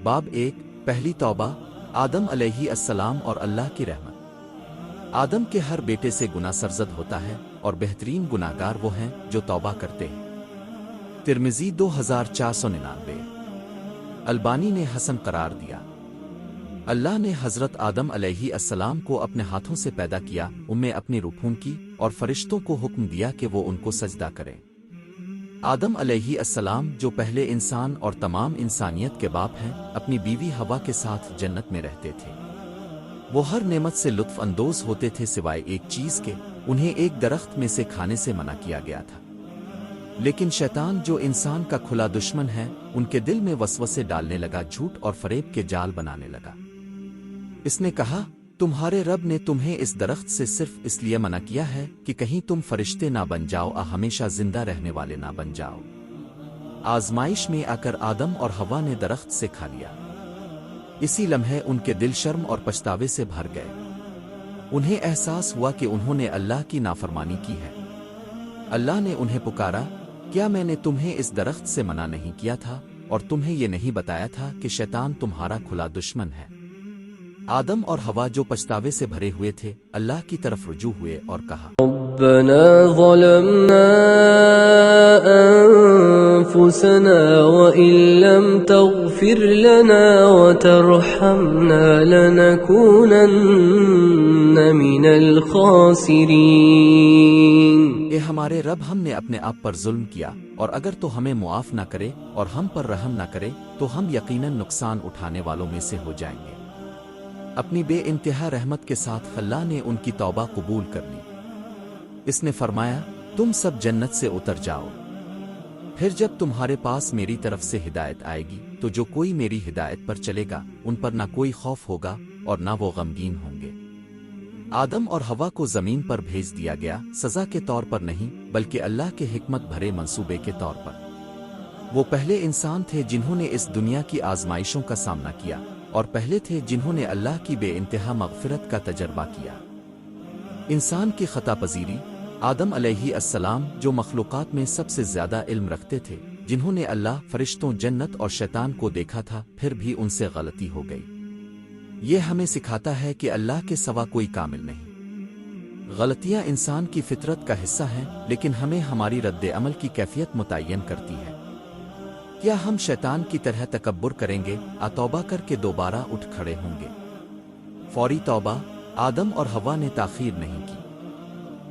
باب 1 پہلی توبہ آدم علیہ السلام اور اللہ کی رحمت۔ آدم کے ہر بیٹے سے گناہ سرزد ہوتا ہے اور بہترین گناہگار وہ ہیں جو توبہ کرتے ہیں۔ ترمذی 2499۔ البانی نے حسن قرار دیا۔ اللہ نے حضرت آدم علیہ السلام کو اپنے ہاتھوں سے پیدا کیا، ان میں اپنی روح پھونکی اور فرشتوں کو حکم دیا کہ وہ ان کو سجدہ کریں۔ آدم علیہ السلام جو پہلے انسان اور تمام انسانیت کے باپ ہیں، اپنی بیوی حوا کے ساتھ جنت میں رہتے تھے۔ وہ ہر نعمت سے لطف اندوز ہوتے تھے سوائے ایک چیز کے، انہیں ایک درخت میں سے کھانے سے منع کیا گیا تھا۔ لیکن شیطان جو انسان کا کھلا دشمن ہے، ان کے دل میں وسوسے ڈالنے لگا، جھوٹ اور فریب کے جال بنانے لگا۔ اس نے کہا، تمہارے رب نے تمہیں اس درخت سے صرف اس لیے منع کیا ہے کہ کہیں تم فرشتے نہ بن جاؤ، ہمیشہ زندہ رہنے والے نہ بن جاؤ۔ آزمائش میں آ کر آدم اور حوا نے درخت سے کھا لیا۔ اسی لمحے ان کے دل شرم اور پچھتاوے سے بھر گئے۔ انہیں احساس ہوا کہ انہوں نے اللہ کی نافرمانی کی ہے۔ اللہ نے انہیں پکارا، کیا میں نے تمہیں اس درخت سے منع نہیں کیا تھا اور تمہیں یہ نہیں بتایا تھا کہ شیطان تمہارا کھلا دشمن ہے؟ آدم اور حوا جو پچھتاوے سے بھرے ہوئے تھے، اللہ کی طرف رجوع ہوئے اور کہا، ربنا ظلمنا انفسنا وان لم تغفر لنا وترحمنا لنكونن من الخاسرین۔ اے ہمارے رب، ہم نے اپنے آپ پر ظلم کیا، اور اگر تو ہمیں معاف نہ کرے اور ہم پر رحم نہ کرے تو ہم یقیناً نقصان اٹھانے والوں میں سے ہو جائیں گے۔ اپنی بے انتہا رحمت کے ساتھ اللہ نے ان کی توبہ قبول کر لی۔ اس نے فرمایا، تم سب جنت سے اتر جاؤ، پھر جب تمہارے پاس میری طرف سے ہدایت آئے گی تو جو کوئی میری ہدایت پر چلے گا ان پر نہ کوئی خوف ہوگا اور نہ وہ غمگین ہوں گے۔ آدم اور حوا کو زمین پر بھیج دیا گیا، سزا کے طور پر نہیں بلکہ اللہ کے حکمت بھرے منصوبے کے طور پر۔ وہ پہلے انسان تھے جنہوں نے اس دنیا کی آزمائشوں کا سامنا کیا، اور پہلے تھے جنہوں نے اللہ کی بے انتہا مغفرت کا تجربہ کیا۔ انسان کی خطا پذیری، آدم علیہ السلام جو مخلوقات میں سب سے زیادہ علم رکھتے تھے، جنہوں نے اللہ، فرشتوں، جنت اور شیطان کو دیکھا تھا، پھر بھی ان سے غلطی ہو گئی۔ یہ ہمیں سکھاتا ہے کہ اللہ کے سوا کوئی کامل نہیں۔ غلطیاں انسان کی فطرت کا حصہ ہیں، لیکن ہمیں ہماری رد عمل کی کیفیت متعین کرتی ہے۔ کیا ہم شیطان کی طرح تکبر کریں گے، توبہ کر کے دوبارہ اٹھ کھڑے ہوں گے؟ فوری توبہ۔ آدم اور حوا نے تاخیر نہیں کی۔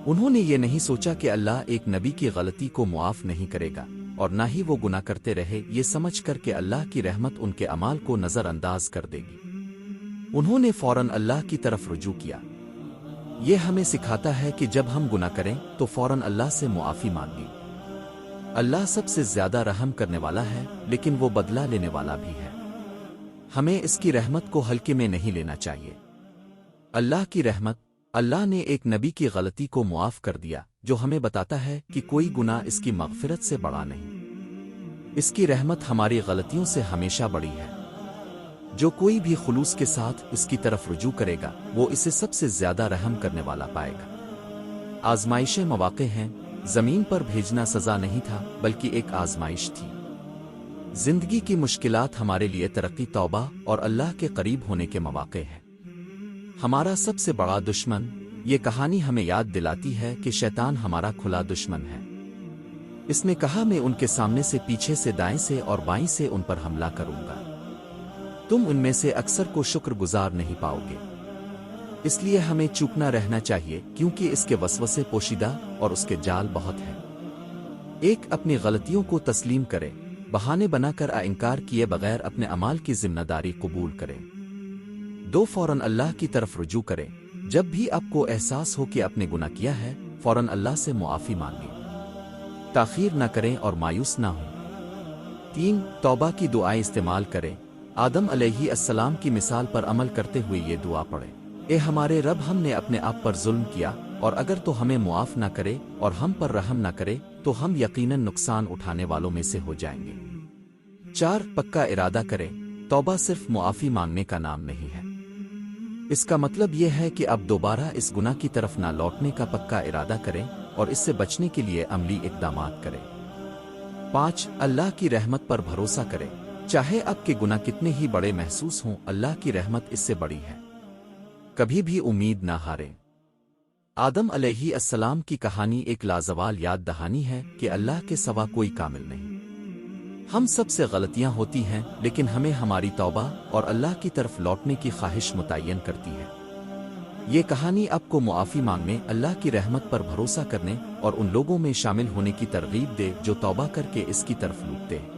انہوں نے یہ نہیں سوچا کہ اللہ ایک نبی کی غلطی کو معاف نہیں کرے گا، اور نہ ہی وہ گناہ کرتے رہے یہ سمجھ کر کہ اللہ کی رحمت ان کے اعمال کو نظر انداز کر دے گی۔ انہوں نے فوراً اللہ کی طرف رجوع کیا۔ یہ ہمیں سکھاتا ہے کہ جب ہم گناہ کریں تو فوراً اللہ سے معافی مانگیں۔ اللہ سب سے زیادہ رحم کرنے والا ہے، لیکن وہ بدلہ لینے والا بھی ہے۔ ہمیں اس کی رحمت کو ہلکے میں نہیں لینا چاہیے۔ اللہ کی رحمت، اللہ نے ایک نبی کی غلطی کو معاف کر دیا، جو ہمیں بتاتا ہے کہ کوئی گناہ اس کی مغفرت سے بڑا نہیں۔ اس کی رحمت ہماری غلطیوں سے ہمیشہ بڑی ہے۔ جو کوئی بھی خلوص کے ساتھ اس کی طرف رجوع کرے گا، وہ اسے سب سے زیادہ رحم کرنے والا پائے گا۔ آزمائشیں مواقع ہیں، زمین پر بھیجنا سزا نہیں تھا بلکہ ایک آزمائش تھی۔ زندگی کی مشکلات ہمارے لیے ترقی، توبہ اور اللہ کے قریب ہونے کے مواقع ہیں۔ ہمارا سب سے بڑا دشمن، یہ کہانی ہمیں یاد دلاتی ہے کہ شیطان ہمارا کھلا دشمن ہے۔ اس نے کہا، میں ان کے سامنے سے، پیچھے سے، دائیں سے اور بائیں سے ان پر حملہ کروں گا۔ تم ان میں سے اکثر کو شکر گزار نہیں پاؤ گے۔ اس لیے ہمیں چوکنا رہنا چاہیے، کیونکہ اس کے وسوسے پوشیدہ اور اس کے جال بہت ہیں۔ ایک، اپنی غلطیوں کو تسلیم کرے، بہانے بنا کر انکار کیے بغیر اپنے اعمال کی ذمہ داری قبول کرے۔ دو، فوراً اللہ کی طرف رجوع کرے، جب بھی آپ کو احساس ہو کہ آپ نے گناہ کیا ہے، فوراً اللہ سے معافی مانگیں، تاخیر نہ کریں اور مایوس نہ ہوں۔ تین، توبہ کی دعائیں استعمال کریں۔ آدم علیہ السلام کی مثال پر عمل کرتے ہوئے یہ دعا پڑھیں، اے ہمارے رب، ہم نے اپنے آپ پر ظلم کیا، اور اگر تو ہمیں معاف نہ کرے اور ہم پر رحم نہ کرے تو ہم یقیناً نقصان اٹھانے والوں میں سے ہو جائیں گے۔ چار، پکا ارادہ کریں۔ توبہ صرف معافی مانگنے کا نام نہیں ہے۔ اس کا مطلب یہ ہے کہ اب دوبارہ اس گناہ کی طرف نہ لوٹنے کا پکا ارادہ کریں اور اس سے بچنے کے لیے عملی اقدامات کریں۔ پانچ، اللہ کی رحمت پر بھروسہ کریں۔ چاہے اب کے گناہ کتنے ہی بڑے محسوس ہوں، اللہ کی رحمت اس سے بڑی ہے۔ کبھی بھی امید نہ ہاریں۔ آدم علیہ السلام کی کہانی ایک لازوال یاد دہانی ہے کہ اللہ کے سوا کوئی کامل نہیں۔ ہم سب سے غلطیاں ہوتی ہیں، لیکن ہمیں ہماری توبہ اور اللہ کی طرف لوٹنے کی خواہش متعین کرتی ہے۔ یہ کہانی آپ کو معافی مانگنے، اللہ کی رحمت پر بھروسہ کرنے اور ان لوگوں میں شامل ہونے کی ترغیب دے جو توبہ کر کے اس کی طرف لوٹتے ہیں۔